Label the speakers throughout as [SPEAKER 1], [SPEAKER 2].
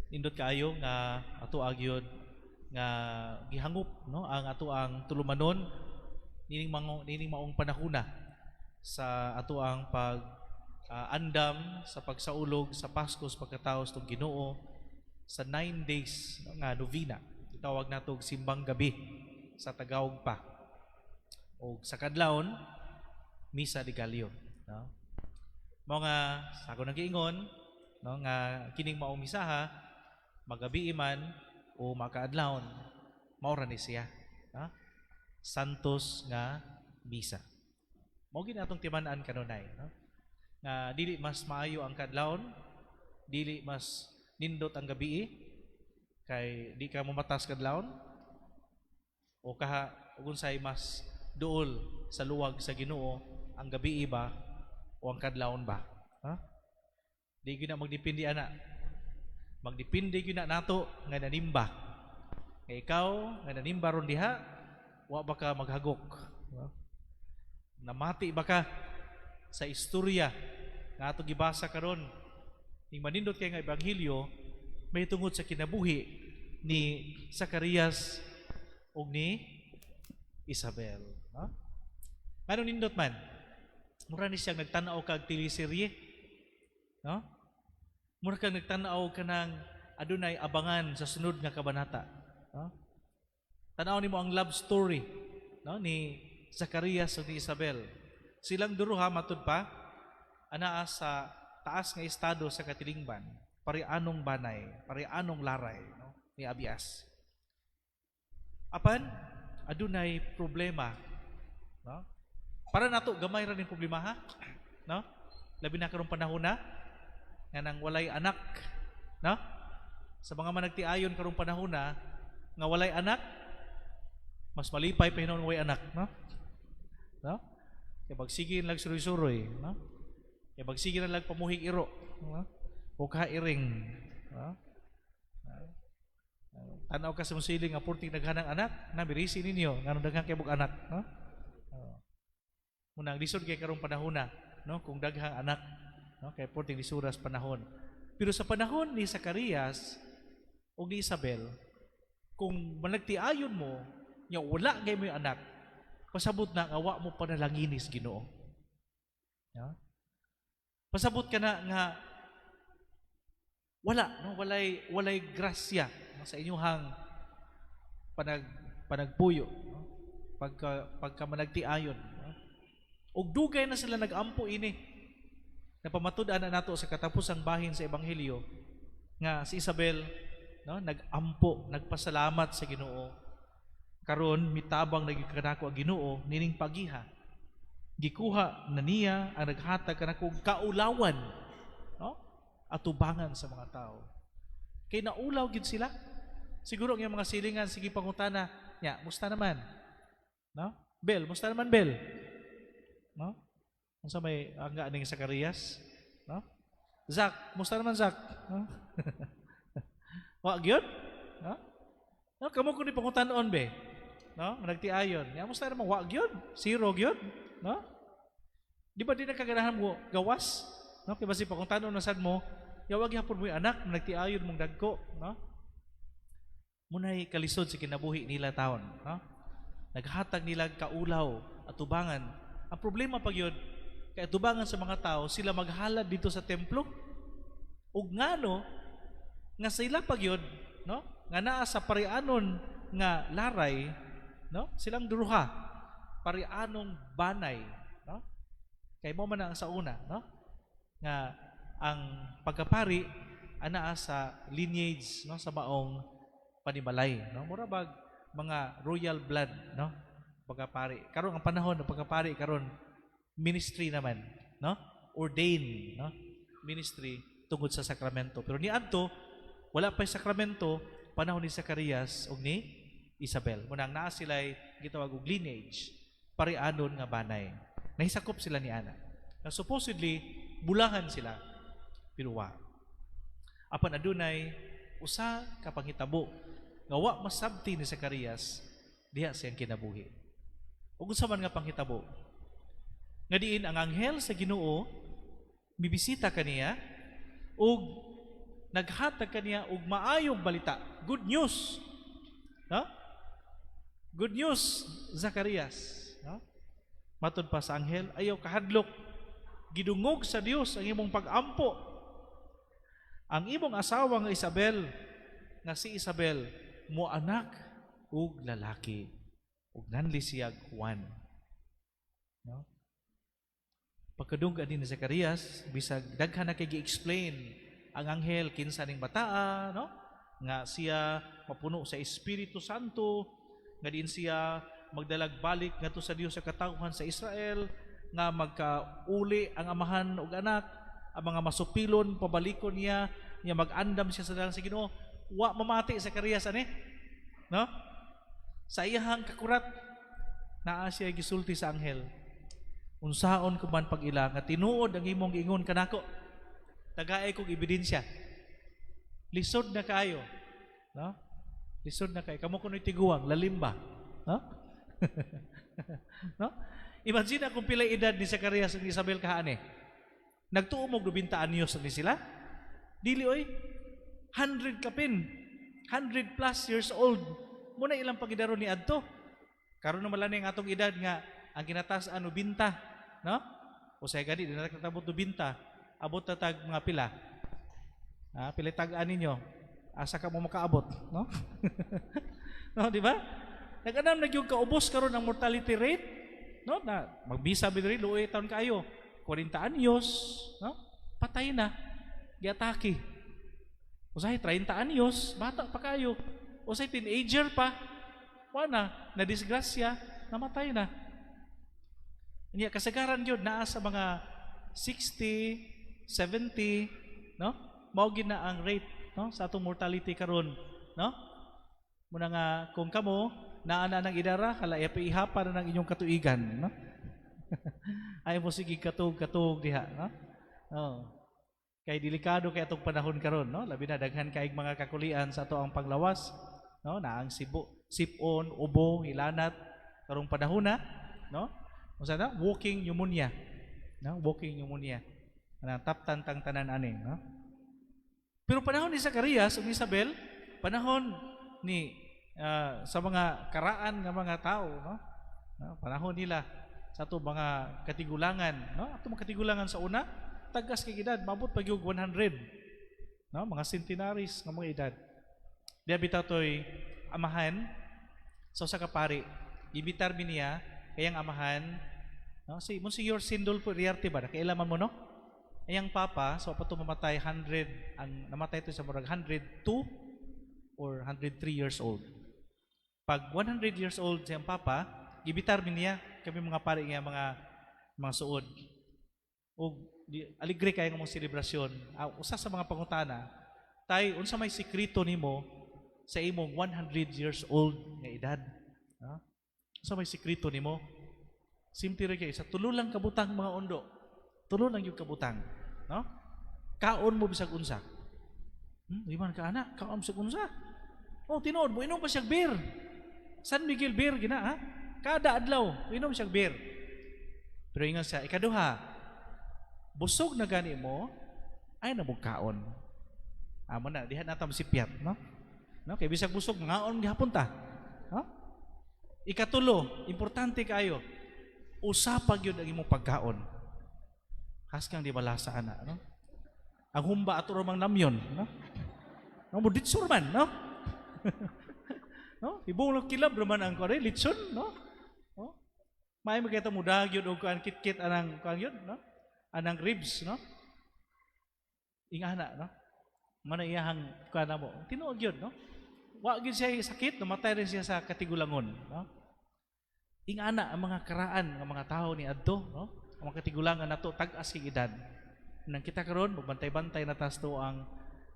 [SPEAKER 1] Nindot kaayo nga ato agyod nga gihangup no ang ato ang tulumanon nining maong panahuna sa ato ang pag andam sa pagsaulog sa Pasko sa pagkataos tong Ginoo sa 9 days no, nga novena. Itawag nato og simbang gabi sa Tagalog pa. O sa kadlawon misa de Gallo, no? Mao nga sa ako nagiingon no nga kining maong misaha magabi man o makaadlawon mao ra ni siya, no? Santos nga misa. Mao gid atong timan-an kanunay, no? Nga dili mas maayo ang kadlawon, dili mas nindot ang gabi kay di ka mamatas kadlawon o kaha ug unsay mas duol sa luwag sa Ginoo ang gabi ba o ang kadlawon ba, ha? Di gyud na magdepende ana. Magdepende gyud na nato nga nanimba. Kay ikaw nga nanimba ron diha, wa ba ka maghagok, no? Namati ba ka sa istorya nga ato gibasa karon? Ning manindot kay nga ebanghelyo may tungod sa kinabuhi ni Zacarias ug ni Isabel, no? Ano nindot man? Mura ni siyang nagtan-aw kag teleserye, no? Mura kang nagtan-aw kanang adunay abangan sa sunod nga kabanata, no? Tan-aw nimo ang love story, no, ni Zacarias ug ni Isabel. Silang duruha matud pa anaa sa taas nga estado sa katilingban, parianong banay, parianong laray, no, ni Abias. Apan adunay problema, no? Para nato gamay ra ning problema, ha, no? Labi na karong panahon na nga nang walay anak, no? Sa mga managtiayon karong panahon na nga walay anak, mas malipay pa hinon way anak, no? No? Kay bagsigin lag suroy-suroy, no? Kay bagsigin lag pamuhig iro, no? O kairing, no? Tanaw ka sa musiling nga purting daghanang anak, na birisi ninyo ngano daghang kay bug anak, no? Munang lisod kay karong panahon na, no, kung daghang anak, no, kay purting lisuras panahon. Pero sa panahon ni Zacarias o ni Isabel, kung managtiayon mo nya wala kay mo anak, pasabot na nga wa mo panalanginis Ginoo. No? Pasabot ka na nga wala, no, walay grasya, no, sa inyong panagpuyo, no? Pagka managtiayon, no? Og dugay na sila nagampo ini. Napamatud-an na nato sa katapusang bahin sa ebanghelyo nga si Isabel, no, nagampo, nagpasalamat sa Ginoo. Karon mitabang nagikadako ang Ginoo nining pagiha. Gikuha na niya ang naghatag kanako kaulawan, no, atubangan sa mga tao. Kay naulaw gid sila. Siguro ang mga silingan sige pangutana, nya, musta naman? No? Bel, musta naman Bel? No? Unsa may angga ning Zacarias, no? Zak, musta naman Zak? No? Wa gyud? No? No, kamo kun ipangutanon be. No? Nagtiayon. Ya musta naman wa gyud? Zero gyud? No? Di ba di nagkaganahan mo gawas? No? Kay basi pangutanon na sad mo, yawag gyapon mo anak nagtiayon mong dagko, no? Munay kalisod sa kinabuhi nila taon, no? Naghatag nila kaulaw at tubangan. Ang problema pag yun, kaya tubangan sa mga tao, sila maghalad dito sa templo. Ug ngano nga sila pag yun, no? Nga naa sa parianon nga laray, no? Silang duruha, parianong banay, no? Kay mo man ang sa una, no? Nga ang pagkapari anaa sa lineage, no, sa maong panimalay, no? Mura bag mga royal blood, no? Pagkapari. Karon ang panahon ng pagkapari karon ministry naman, no? Ordained, no? Ministry tungod sa sakramento. Pero niadto wala pa sakramento panahon ni Zacarias ug ni Isabel. Munang naa sila'y gitawag og lineage, parianon nga banay. Nahisakop sila ni ana. Na supposedly bulahan sila pero wa. Apan adunay usa ka panghitabo nga wa masabti ni Zacarias diha siyang kinabuhi. Ug unsa man nga panghitabo? Nga diin ang anghel sa Ginoo mibisita kaniya ug naghatag kaniya og maayong balita. Good news. No? Good news, Zacarias. No? Matod pa sa anghel, ayaw kahadlok. Gidungog sa Dios ang imong pag-ampo. Ang imong asawa nga Isabel, nga si Isabel, mo anak ug lalaki. Ug nanli siya Juan. No? Pagkadunggan din ni Zacarias, bisag daghan na kay gi-explain ang anghel kinsa ning bataa, no? Nga siya mapuno sa Espiritu Santo, nga din siya magdalag balik ngadto sa Dios sa katawhan sa Israel, nga magkauli ang amahan ug anak, ang mga masupilon pabalikon niya, niya mag-andam siya sa dalan sa Ginoo. Wa mamati Zacarias ani, no? Sa iyahang kakurat naa siya gisulti sa anghel. Unsaon ko man pag-ila nga tinuod ang imong ingon kanako, tagaay kong ebidensya. Lisod na kayo, no? Lisod na kayo. Kamo kuno'y tiguang, lalimba, no? No? Imagine kung pilay edad ni Zacarias ug Isabel kaane. Nagtuo mo 90 anyos ni sila. Dili oy 100 kapin. 100 plus years old. Muna ilang pagidaron ni adto. Karon na malani ang atong edad nga ang kinataas-an 90, no? Usay gani dinala katabot 90. Abot na tag mga pila. Pila tag-an ninyo. Asa ka mo makaabot, no? No, di ba? Nag-anam nagyug kaubos karon ang mortality rate, no? Na magbisa bidiri luoy taon kaayo. 40 anyos, no? Patay na. Giatake. Usay 30 anyos, bata pa kayo. Usay teenager pa. Wala na disgrasya, namatay na. Niya kasagaran gyud naa sa mga 60, 70, no? Mao gid na ang rate, no, sa atong mortality karon, no? Muna nga kung kamo naa na ng idara hala ihapa na ng inyong katuigan, no? Ay mo sige katug diha, no? Oh. Kay delikado kay atong panahon karon, no? Labi na daghan kaayong mga kakulian sa ato ang paglawas, no? Na ang sipon, ubo, ilanat karong panahon na, no? Unsa na? Walking pneumonia, no? Walking pneumonia. Ana taptan tang tanan ani, no? Pero panahon ni Zacarias ug Isabel, panahon ni sa mga karaan nga mga tao, no? Panahon nila sa ato mga katigulangan, no? Ato mga katigulangan sa una, tagas kay edad, mabot pa gyud 100. No? Mga centenaries nga mga edad. Diya bitaw toy amahan sa usa ka pari. Ibitar mi niya kayang amahan, no? Si Monsignor Sindolfo Riarte ba nakailaman mo, no? Ayang papa, so pa to mamatay 100, ang namatay to sa murag 102 or 103 years old. Pag 100 years old siyang papa, gibitar mi niya kami mga pari nga mga suod. O aligre kay nga mong selebrasyon. Usa sa mga pangutana, tay unsa may sikreto nimo sa imong 100 years old nga edad? No? Unsa may sikreto nimo? Simple ra kay sa tulo lang kabutang mga ondo. Tulo lang yung kabutang, no? Kaon mo bisag unsa. Di man ka anak, kaon bisag unsa. Oh, tinuod mo inom pa siya beer. San Miguel beer gina, ha? Kada adlaw inom siya beer. Pero ingon siya, ikaduha, busog na gani mo, ay na mo kaon. Amo na diha natam sipiat, no? No, kay bisag busog ngaon gihapon ta. No? Ikatulo, importante kayo. Usapag yun ang imong pagkaon. Haskang di balasa ana, no? Ang humba ato ramang namyon, no? No mo ditsur man, no? No? Ibong kilab raman ang kore litson, no? No? May magkita mo dagyod og kan kit-kit anang kan yun, no? Anang ribs, no? Ingana, no? Mana iyahang kana mo. Tinuod yun, no? Wa gyud siya sakit, namatay rin siya sa katigulangon, no? Ingana ang mga karaan ng mga tao ni adto, no? Ang mga katigulangan nato tag-as kay edad. Nang kita karon magbantay-bantay na tas to ang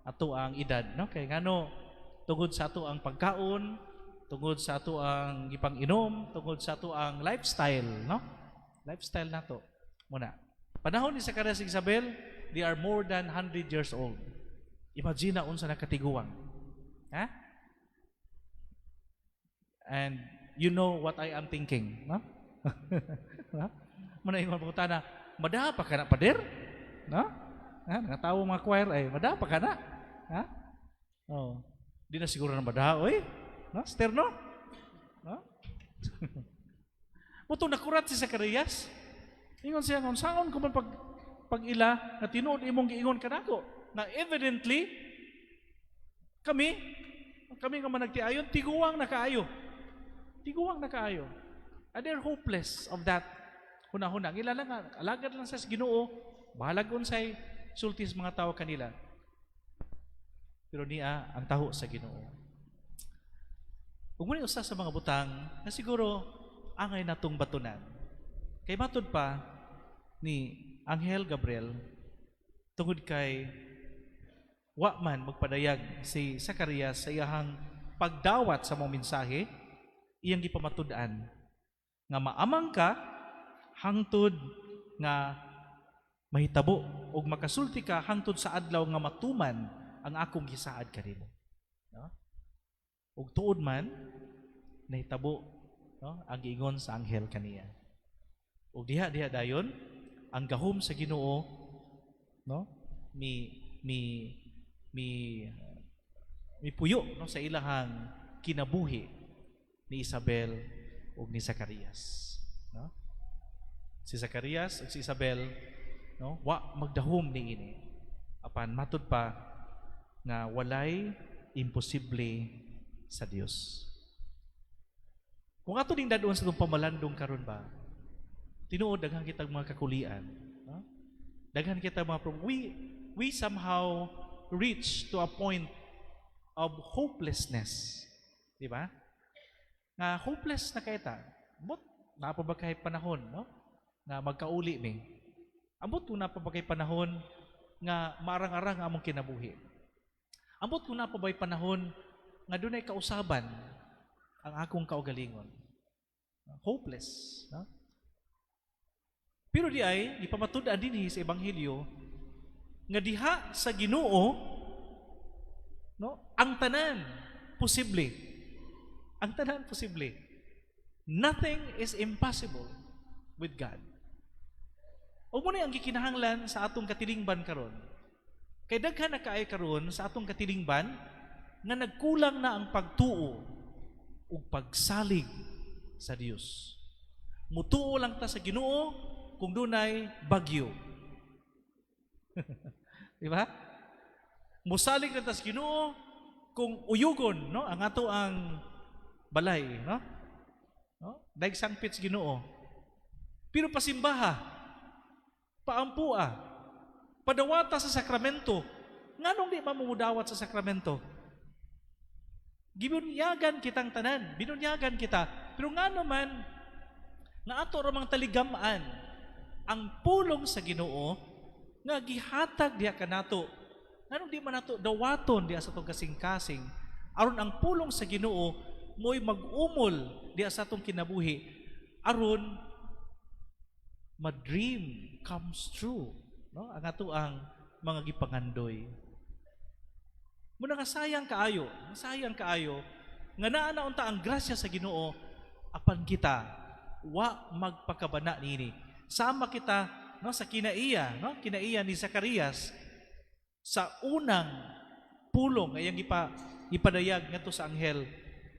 [SPEAKER 1] ato ang edad, no? Kay ngano tungod sa ato ang pagkaon, tungod sa ato ang gipang-inom, tungod sa ato ang lifestyle, no? Lifestyle nato. Muna. Panahon ni Zacarias ug Isabel, they are more than 100 years old. Imagine na unsa nakatiguang. Ha? And you know what I am thinking, no? Muna ingon mo na, madapa ka na pader? No? Ha? Nangatawo mga choir ay, madapa ka na? Ha? Oh. Di na siguro na badaha, oy. No? Sterno? No? Muto nakurat si Zacarias. Ingon siya, ngon saon ko man pag ila na tinuod imong giingon kanako. Na evidently kami nga managtiayon, tiguwang na kaayo. Tiguwang na kaayo. And they're hopeless of that. Hunahuna, ilala nga, alagad lang sa Ginoo, bahalagon say sultis mga tao kanila. Pero niya ang taho sa Ginoo. Ug muni usa sa mga butang na siguro angay natong batunan. Kay matud pa ni Anghel Gabriel tungod kay wa man magpadayag si Zacarias sa iyahang pagdawat sa mga mensahe, iyang gipamatud-an nga maamang ka hangtod nga mahitabo ug makasulti ka hangtod sa adlaw nga matuman ang akong gisaad kanimo. No? Ug tuod man nahitabo, no, ang giingon sa anghel kaniya. Ug diha dayon ang gahom sa Ginoo, no, mi puyo, no, sa ilahang kinabuhi ni Isabel ug ni Zacarias, no? Si Zacarias ug si Isabel, no, wa magdahom niini apan matud pa nga walay imposible sa Dios. Kung ato ding dadon sa itong pamalandong karon ba, tinuod daghan kitang mga kakulian, no? Daghan kita mga we somehow reach to a point of hopelessness. Di ba? Nga hopeless na kita. Ambot, napabagay panahon, no? Nga magkauli mi. Ambot kung napabagay panahon nga marang-arang among kinabuhi. Ambot kung napabagay panahon nga dunay kausaban ang akong kaugalingon. Hopeless, no? Pero di ay ipamatud-an dinhi sa ebanghelyo nga diha sa Ginoo, no, ang tanan posible. Ang tanan posible. Nothing is impossible with God. O muna ang gikinahanglan sa atong katilingban karon. Kay daghan na kaay karon sa atong katilingban nga nagkulang na ang pagtuo ug pagsalig sa Dios. Mutuo lang ta sa Ginoo kung dunay bagyo. Di ba? Musalig na ta sa Ginoo kung uyugon, no, ang ato ang balay, no? No? Daig sangpit sa Ginoo. Pero pasimbaha, paampua, padawata sa sakramento. Nganong di mamumudawat sa sakramento? Gibunyagan kitang tanan, binunyagan kita. Pero nga naman, nga ato ramang taligamaan ang pulong sa Ginoo nga gihatag diha kanato. Nganong di man nato dawaton diha sa atong kasing-kasing aron ang pulong sa Ginoo mo'y mag-umol diha sa atong kinabuhi aron ma-dream comes true, no? Ang ato ang mga gipangandoy. Muna nga sayang kaayo nga naa na unta ang grasya sa Ginoo apan kita wa magpakabana niini. Sama kita, no, sa kinaiya, no? Kinaiya ni Zacarias sa unang pulong ayang ipadayag ngadto sa anghel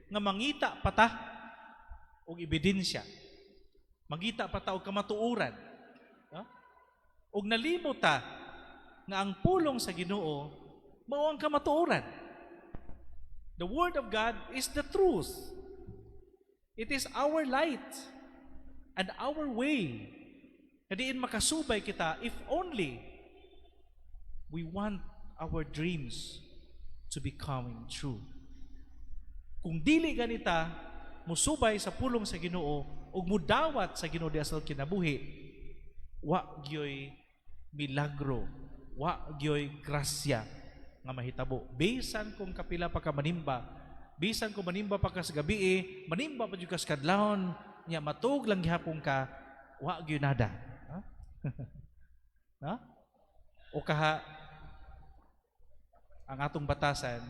[SPEAKER 1] nga mangita pata og ebidensya. Mangita pata og kamatuoran. No? Og nalimot ta nga ang pulong sa Ginoo mao ang kamatuoran. The Word of God is the truth. It is our light and our way. Kadiin makasubay kita if only we want our dreams to become true. Kung dili ganita musubay sa pulong sa Ginoo ug mudawat sa Ginoo diha sa kinabuhi, wa gyoy milagro, wa gyoy grasya nga mahitabo. Bisan kung kapila pa ka manimba, bisan kung manimba pa ka sa gabi, manimba pa jud ka sa kadlawon, nya matug lang gihapon ka, wa gyoy nada. Ha? Ha? O kaha ang atong batasan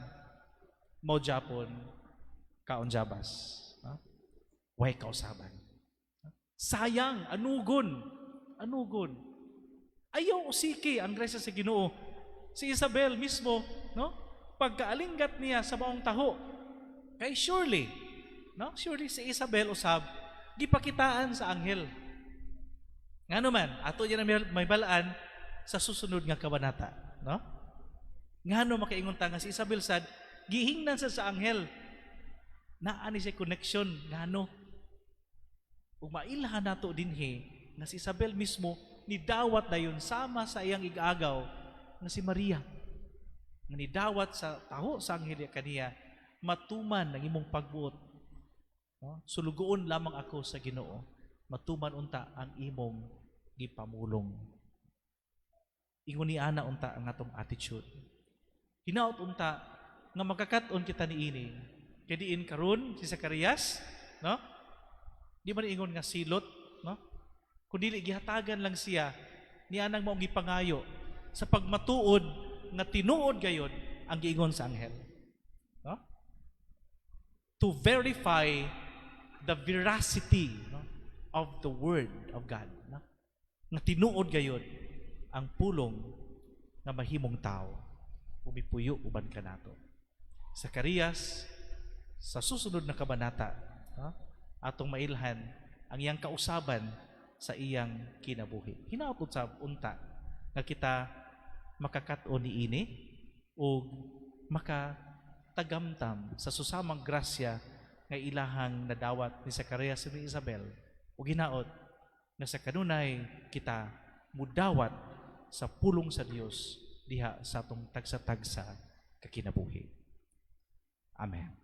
[SPEAKER 1] mao Japon kaon jabas. Ha? Way kausaban. Sayang, anugon. Ayaw usiki ang grasya sa Ginoo. Si Isabel mismo, no? pagkaalinggat niya sa maong taho. Kay surely, no? Surely si Isabel usab gipakitaan sa anghel. Ngano man ato diyan may balaan sa susunod nga kabanata, no? Ngano makaingon ta nga si Isabel sad gihingnan sa anghel. Naa ni siya connection ngano. Ug mailhan nato dinhi nga si Isabel mismo nidawat dayon sama sa iyang igagaw nga si Maria. Nga nidawat sa taho sa anghel kaniya, matuman ang imong pagbuot. No? Sulugoon lamang ako sa Ginoo. Matuman unta ang imong gipamulong. Ingon ni ana unta ang atong attitude. Hinaot unta nga magkakat-on kita niini. Kay diin karon si Zacarias, no? Di man ingon nga silot, no? Kundi gihatagan lang siya ni anang maong gipangayo sa pagmatuod nga tinuod gayud ang giingon sa anghel. No? To verify the veracity, no, of the word of God, no? Nga tinuod gayud ang pulong nga mahimong tao. Umipuyo uban kanato. Zacarias sa susunod na kabanata, no, atong mailhan ang iyang kausaban sa iyang kinabuhi. Hinaot sa unta nga kita makakat-on niini o makatagamtam sa susamang grasya nga ilahang nadawat ni Zacarias ni Isabel. O hinaot nga sa kanunay kita mudawat sa pulong sa Dios diha sa atong tagsa-tagsa kakinabuhi. Amen.